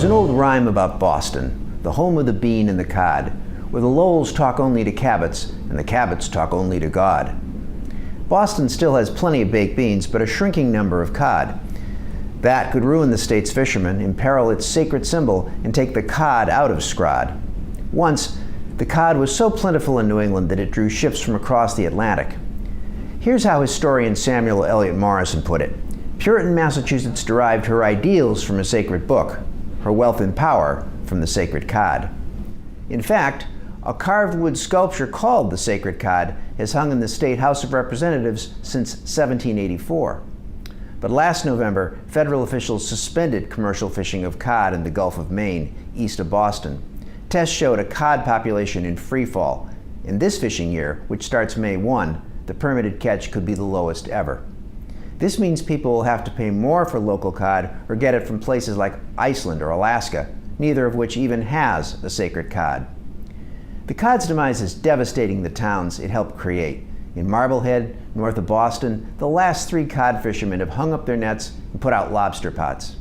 There's an old rhyme about Boston, the home of the bean and the cod, where the Lowells talk only to Cabots and the Cabots talk only to God. Boston still has plenty of baked beans, but a shrinking number of cod. That could ruin the state's fishermen, imperil its sacred symbol, and take the cod out of Scrod. Once, the cod was so plentiful in New England that it drew ships from across the Atlantic. Here's how historian Samuel Eliot Morison put it. Puritan Massachusetts derived her ideals from a sacred book, her wealth and power from the sacred cod. In fact, a carved wood sculpture called the Sacred Cod has hung in the State House of Representatives since 1784. But last November, federal officials suspended commercial fishing of cod in the Gulf of Maine, east of Boston. Tests showed a cod population in free fall. In this fishing year, which starts May 1, the permitted catch could be the lowest ever. This means people will have to pay more for local cod or get it from places like Iceland or Alaska, neither of which even has a sacred cod. The cod's demise is devastating the towns it helped create. In Marblehead, north of Boston, the last 3 cod fishermen have hung up their nets and put out lobster pots.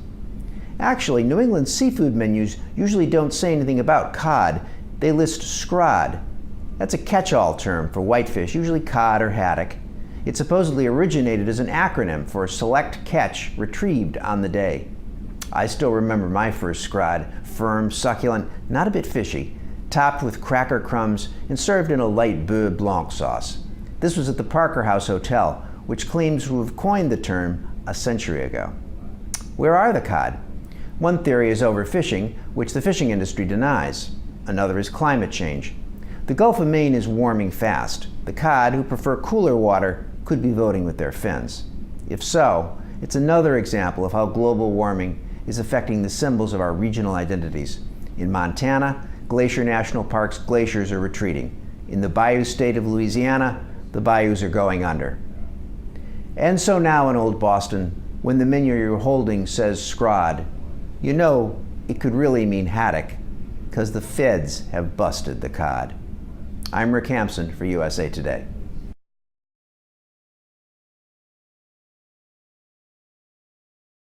Actually, New England's seafood menus usually don't say anything about cod. They list scrod. That's a catch-all term for whitefish, usually cod or haddock. It supposedly originated as an acronym for select catch retrieved on the day. I still remember my first scrod, firm, succulent, not a bit fishy, topped with cracker crumbs and served in a light beurre blanc sauce. This was at the Parker House Hotel, which claims to have coined the term a century ago. Where are the cod? One theory is overfishing, which the fishing industry denies. Another is climate change. The Gulf of Maine is warming fast. The cod, who prefer cooler water, could be voting with their fins. If so, it's another example of how global warming is affecting the symbols of our regional identities. In Montana, Glacier National Park's glaciers are retreating. In the Bayou State of Louisiana, the bayous are going under. And so now in Old Boston, when the menu you're holding says scrod, you know it could really mean haddock, because the feds have busted the cod. I'm Rick Hampson for USA Today.